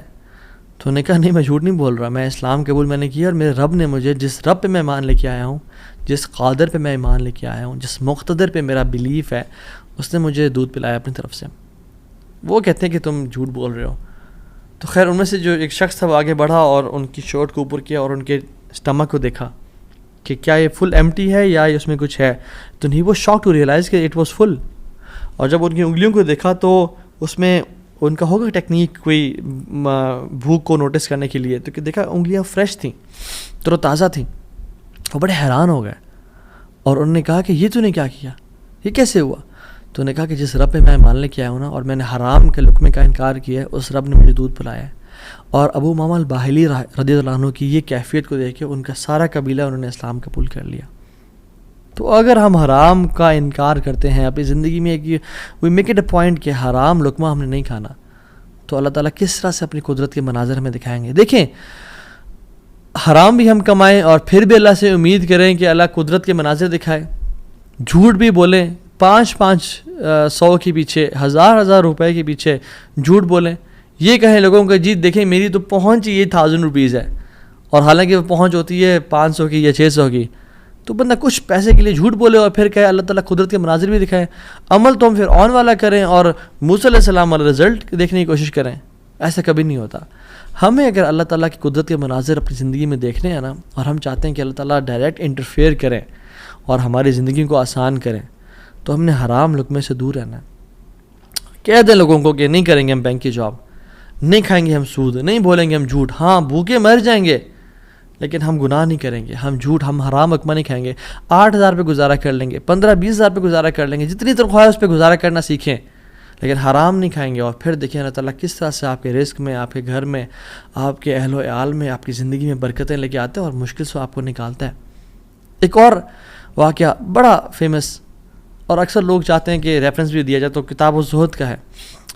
تو انہوں نے کہا نہیں میں جھوٹ نہیں بول رہا، میں اسلام قبول میں نے کیا، اور میرے رب نے مجھے جس رب پہ میں ایمان لے کے آیا ہوں، جس قادر پہ میں ایمان لے کے آیا ہوں، جس مقتدر پہ میرا بلیف ہے، اس نے مجھے دودھ پلایا اپنی طرف سے۔ وہ کہتے ہیں کہ تم جھوٹ بول رہے ہو۔ تو خیر ان میں سے جو ایک شخص تھا وہ آگے بڑھا اور ان کی شرٹ کو اوپر کیا اور ان کے اسٹمک کو دیکھا کہ کیا یہ فل ایمٹی ہے یا اس میں کچھ ہے، تو نہیں وہ شاک ٹو ریئلائز کہ اٹ واز فل۔ اور جب ان کی انگلیوں کو دیکھا تو اس میں ان کا ہوگا ٹیکنیک کوئی بھوک کو نوٹس کرنے کے لیے، تو کہ دیکھا انگلیاں فریش تھیں، تر و تازہ تھیں۔ وہ بڑے حیران ہو گئے اور انہوں نے کہا کہ یہ تو نے کیا کیا، یہ کیسے ہوا؟ تو انہوں نے کہا کہ جس رب پہ میں مان لے کے آیا ہوں نا، اور میں نے حرام کے لقمے کا انکار کیا ہے، اس رب نے مجھے دودھ پلایا ہے۔ اور ابو امامہ الباہلی رضی اللہ عنہ کی یہ کیفیت کو دیکھ کے ان کا سارا قبیلہ انہوں نے اسلام قبول کر لیا۔ تو اگر ہم حرام کا انکار کرتے ہیں اپنی زندگی میں، we make it a point کہ حرام لقمہ ہم نے نہیں کھانا، تو اللہ تعالیٰ کس طرح سے اپنی قدرت کے مناظر ہمیں دکھائیں گے۔ دیکھیں، حرام بھی ہم کمائیں اور پھر بھی اللہ سے امید کریں کہ اللہ قدرت کے مناظر دکھائے، جھوٹ بھی بولیں، 500 کے پیچھے، 1000 روپے کے پیچھے جھوٹ بولیں، یہ کہیں لوگوں کو جی دیکھیں میری تو پہنچ یہ 1000 روپیز ہے، اور حالانکہ وہ پہنچ ہوتی ہے 500 کی یا 600 کی، تو بندہ کچھ پیسے کے لیے جھوٹ بولے اور پھر کہے اللہ تعالیٰ قدرت کے مناظر بھی دکھائے۔ عمل تو ہم پھر آن والا کریں اور موسیٰ علیہ السلام والا رزلٹ دیکھنے کی کوشش کریں، ایسا کبھی نہیں ہوتا۔ ہمیں اگر اللہ تعالیٰ کی قدرت کے مناظر اپنی زندگی میں دیکھنے ہیں نا، اور ہم چاہتے ہیں کہ اللہ تعالیٰ ڈائریکٹ انٹرفیئر کریں اور ہماری زندگی کو آسان کریں، تو ہم نے حرام لقمے سے دور رہنا ہے۔ کہہ دیں لوگوں کو کہ نہیں کریں گے ہم بینک کی جاب، نہیں کھائیں گے ہم سود، نہیں بولیں گے ہم جھوٹ، ہاں بھوکے مر جائیں گے لیکن ہم گناہ نہیں کریں گے، ہم جھوٹ، ہم حرام لقمہ نہیں کھائیں گے، 8000 پہ گزارا کر لیں گے، 15-20 پہ گزارا کر لیں گے، جتنی تنخواہ ہے اس پہ گزارا کرنا سیکھیں، لیکن حرام نہیں کھائیں گے۔ اور پھر دیکھیں اللہ تعالیٰ کس طرح سے آپ کے رزق میں، آپ کے گھر میں، آپ کے اہل و عیال میں، آپ کی زندگی میں برکتیں لے کے آتے ہیں اور مشکل سے آپ کو نکالتا ہے۔ ایک اور واقعہ بڑا فیمس، اور اکثر لوگ چاہتے ہیں کہ ریفرنس بھی دیا جائے، تو کتاب الزہد کا ہے۔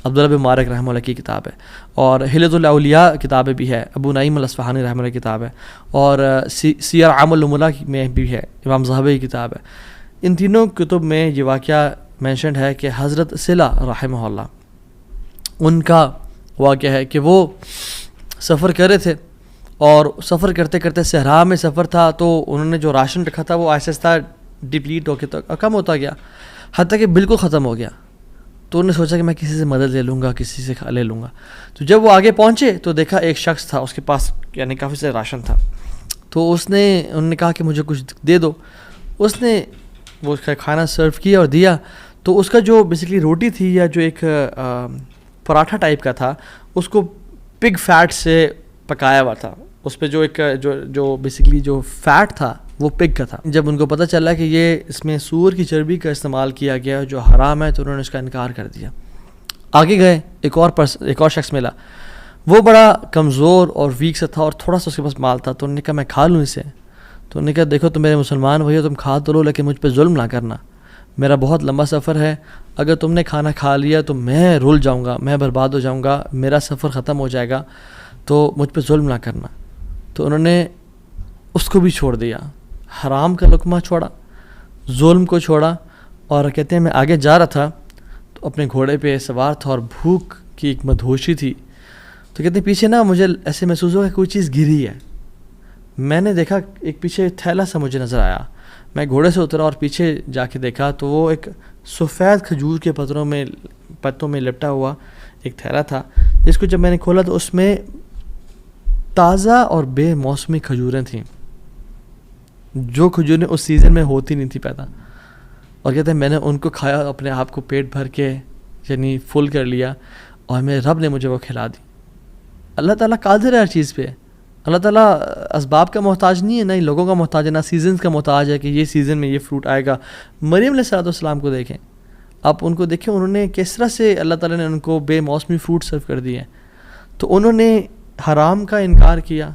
عبداللہ بن مبارک رحمہ اللہ کی کتاب ہے، اور حلیۃ الاولیاء کتابیں بھی ہے، ابو نعیم الاصفہانی رحمہ اللہ کی کتاب ہے، اور سیر اعلام النبلاء میں بھی ہے، امام ذہبی کی کتاب ہے۔ ان تینوں کتب میں یہ واقعہ مینشنڈ ہے کہ حضرت صلہ رحمہ اللہ، ان کا واقعہ ہے کہ وہ سفر کر رہے تھے، اور سفر کرتے کرتے صحرا میں سفر تھا، تو انہوں نے جو راشن رکھا تھا وہ آہستہ آہستہ ڈپلیٹ ہو کے تو کم ہوتا گیا، حتیٰ کہ بالکل ختم ہو گیا۔ تو انہوں نے سوچا کہ میں کسی سے مدد لے لوں گا، کسی سے لے لوں گا۔ تو جب وہ آگے پہنچے تو دیکھا ایک شخص تھا، اس کے پاس یعنی کافی سے راشن تھا، تو انہوں نے کہا کہ مجھے کچھ دے دو۔ اس نے وہ کھانا سرو کیا اور دیا، تو اس کا جو بیسیکلی روٹی تھی یا جو ایک پراٹھا ٹائپ کا تھا، اس کو پگ فیٹ سے پکایا ہوا تھا، اس پہ جو بیسیکلی جو فیٹ تھا وہ پگ کا تھا۔ جب ان کو پتہ چلا کہ یہ اس میں سور کی چربی کا استعمال کیا گیا جو حرام ہے، تو انہوں نے اس کا انکار کر دیا۔ آگے گئے، ایک اور شخص ملا، وہ بڑا کمزور اور ویک سا تھا، اور تھوڑا سا اس کے پاس مال تھا، تو انہوں نے کہا میں کھا لوں اسے۔ تو انہوں نے کہا دیکھو تم میرے مسلمان بھائی ہو، تم کھا تو لو، لیکن مجھ پہ ظلم نہ کرنا، میرا بہت لمبا سفر ہے، اگر تم نے کھانا کھا لیا تو میں رول جاؤں گا، میں برباد ہو جاؤں گا، میرا سفر ختم ہو جائے گا، تو مجھ پہ ظلم نہ کرنا۔ تو انہوں نے اس کو بھی چھوڑ دیا، حرام کا لقمہ چھوڑا، ظلم کو چھوڑا، اور کہتے ہیں میں آگے جا رہا تھا تو اپنے گھوڑے پہ سوار تھا، اور بھوک کی ایک مدہوشی تھی، تو کہتے ہیں پیچھے مجھے ایسے محسوس ہوا کہ کوئی چیز گری ہے۔ میں نے دیکھا ایک پیچھے تھیلا سا مجھے نظر آیا، میں گھوڑے سے اترا اور پیچھے جا کے دیکھا تو وہ ایک سفید کھجور کے پتوں میں لپٹا ہوا ایک تھیلا تھا، جس کو جب میں نے کھولا تو اس میں تازہ اور بے موسمی کھجوریں تھیں، جو کھجوریں اس سیزن میں ہوتی نہیں تھی پیدا، اور کہتے ہیں میں نے ان کو کھایا، اپنے آپ کو پیٹ بھر کے یعنی فل کر لیا، اور میرے رب نے مجھے وہ کھلا دی۔ اللہ تعالیٰ قادر ہے ہر چیز پہ، اللہ تعالیٰ اسباب کا محتاج نہیں ہے، نہ ہی لوگوں کا محتاج ہے، نہ سیزنز کا محتاج ہے کہ یہ سیزن میں یہ فروٹ آئے گا۔ مریم علیہ السلام کو دیکھیں، آپ ان کو دیکھیں، انہوں نے کس طرح سے اللہ تعالیٰ نے ان کو بے موسمی فروٹ سرو کر دیے، تو انہوں نے حرام کا انکار کیا،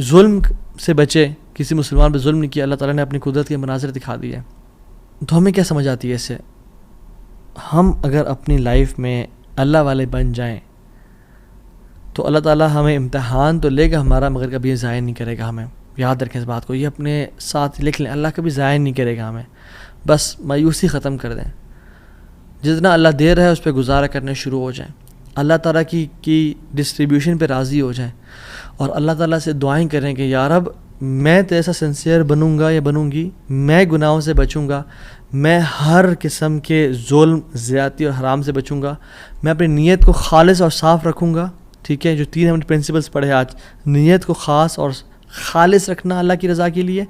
ظلم سے بچے، کسی مسلمان پہ ظلم نہیں کیا، اللہ تعالیٰ نے اپنی قدرت کے مناظر دکھا دیے۔ تو ہمیں کیا سمجھ آتی ہے اس سے؟ ہم اگر اپنی لائف میں اللہ والے بن جائیں تو اللہ تعالیٰ ہمیں امتحان تو لے گا ہمارا، مگر کبھی ضائع نہیں کرے گا ہمیں۔ یاد رکھیں اس بات کو، یہ اپنے ساتھ لکھ لیں، اللہ کبھی ضائع نہیں کرے گا ہمیں۔ بس مایوسی ختم کر دیں، جتنا اللہ دے رہا ہے اس پہ گزارا کرنے شروع ہو جائیں، اللہ تعالیٰ کی ڈسٹریبیوشن پہ راضی ہو جائیں، اور اللہ تعالیٰ سے دعائیں کریں کہ یا رب میں تیرے سا سنسیئر بنوں گا یا بنوں گی، میں گناہوں سے بچوں گا، میں ہر قسم کے ظلم، زیادتی اور حرام سے بچوں گا، میں اپنی نیت کو خالص اور صاف رکھوں گا۔ ٹھیک ہے، جو 3 ہم نے پرنسپلس پڑھے آج، نیت کو خاص اور خالص رکھنا اللہ کی رضا کے لیے،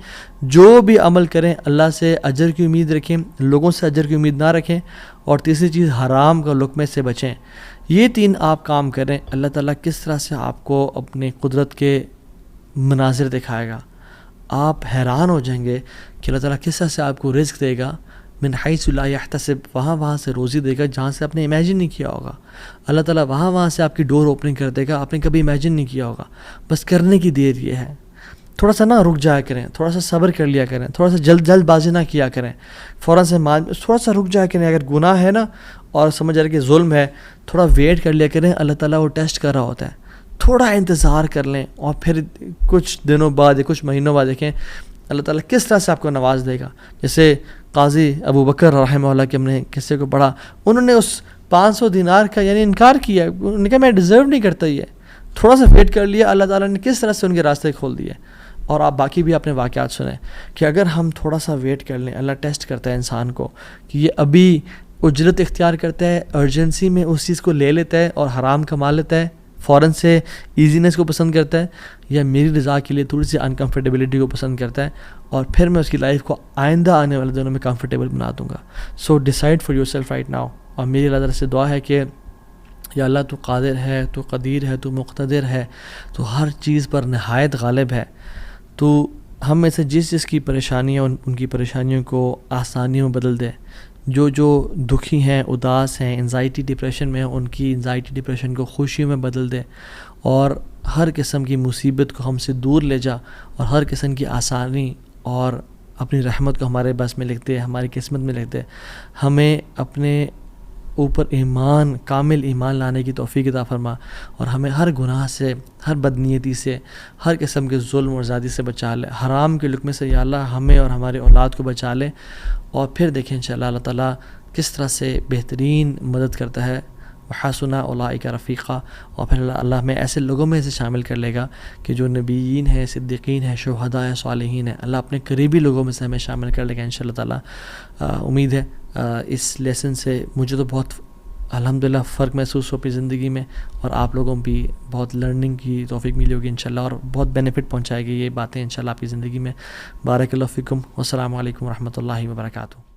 جو بھی عمل کریں اللہ سے اجر کی امید رکھیں، لوگوں سے اجر کی امید نہ رکھیں، اور تیسری چیز حرام کا لقمے سے بچیں۔ یہ 3 آپ کام کریں، اللہ تعالیٰ کس طرح سے آپ کو اپنی قدرت کے مناظر دکھائے گا، آپ حیران ہو جائیں گے کہ اللہ تعالیٰ کس طرح سے آپ کو رزق دے گا، من حیث لا یحتسب، وہاں سے روزی دے گا جہاں سے آپ نے امیجن نہیں کیا ہوگا۔ اللہ تعالیٰ وہاں سے آپ کی ڈور اوپننگ کر دے گا، آپ نے کبھی امیجن نہیں کیا ہوگا۔ بس کرنے کی دیر یہ ہے، تھوڑا سا رک جایا کریں، تھوڑا سا صبر کر لیا کریں، تھوڑا سا جلد بازی نہ کیا کریں، فوراً سے تھوڑا سا رک جایا کریں۔ اگر گناہ ہے اور سمجھ رہے کہ ظلم ہے، تھوڑا ویٹ کر لیا کریں، اللہ تعالیٰ وہ ٹیسٹ کر رہا ہوتا ہے، تھوڑا انتظار کر لیں، اور پھر کچھ دنوں بعد یا کچھ مہینوں بعد دیکھیں اللہ تعالیٰ کس طرح سے آپ کو نواز دے گا۔ جیسے قاضی ابو بکر رحمہ اللہ کے ہم نے قصے کو پڑھا، انہوں نے اس 500 دینار کا یعنی انکار کیا، انہوں نے کہا میں ڈیزرو نہیں کرتا، یہ تھوڑا سا ویٹ کر لیا، اللہ تعالیٰ نے کس طرح سے ان کے راستے کھول دیے۔ اور آپ باقی بھی اپنے واقعات سنیں کہ اگر ہم تھوڑا سا ویٹ کر لیں، اللہ ٹیسٹ کرتا ہے انسان کو کہ یہ ابھی اجرت اختیار کرتا ہے، ارجنسی میں اس چیز کو لے لیتا ہے اور حرام کما لیتا ہے، فوراً سے ایزینس کو پسند کرتا ہے، یا میری رضا کے لیے تھوڑی سی انکمفرٹیبلٹی کو پسند کرتا ہے، اور پھر میں اس کی لائف کو آئندہ آنے والے دنوں میں کمفرٹیبل بنا دوں گا۔ So decide for yourself right now. اور میری اللہ تعالیٰ سے دعا ہے کہ یا اللہ تو قادر ہے، تو قدیر ہے، تو مقتدر ہے، تو ہر چیز پر نہایت غالب ہے، تو ہم میں سے جس کی پریشانیاں ان کی پریشانیوں کو آسانیوں میں بدل دے، جو دکھی ہیں، اداس ہیں، انزائٹی ڈپریشن میں ہیں، ان کی انزائٹی ڈپریشن کو خوشیوں میں بدل دے، اور ہر قسم کی مصیبت کو ہم سے دور لے جا، اور ہر قسم کی آسانی اور اپنی رحمت کو ہمارے بس میں لکھ دے، ہماری قسمت میں لکھ دے۔ ہمیں اپنے اوپر ایمان، کامل ایمان لانے کی توفیق عطا فرما، اور ہمیں ہر گناہ سے، ہر بدنیتی سے، ہر قسم کے ظلم اور زیادتی سے بچا لے، حرام کے لقمے سے یا اللہ ہمیں اور ہمارے اولاد کو بچا لے. اور پھر دیکھیں انشاءاللہ اللہ تعالیٰ کس طرح سے بہترین مدد کرتا ہے. وحسن اولئک رفیقا، اور پھر اللہ ہمیں ایسے لوگوں میں سے شامل کر لے گا کہ جو نبیین ہیں، صدیقین ہیں، شہداء ہیں، صالحین ہیں. اللہ اپنے قریبی لوگوں میں سے ہمیں شامل کر لے گا انشاءاللہ تعالیٰ. امید ہے اس لیسن سے مجھے تو بہت الحمدللہ فرق محسوس ہو اپنی زندگی میں، اور آپ لوگوں بھی بہت لرننگ کی توفیق ملی ہوگی انشاءاللہ، اور بہت بینیفٹ پہنچائے گی یہ باتیں انشاءاللہ آپ کی زندگی میں. بارک اللہ فیکم، والسلام علیکم ورحمۃ اللہ وبرکاتہ.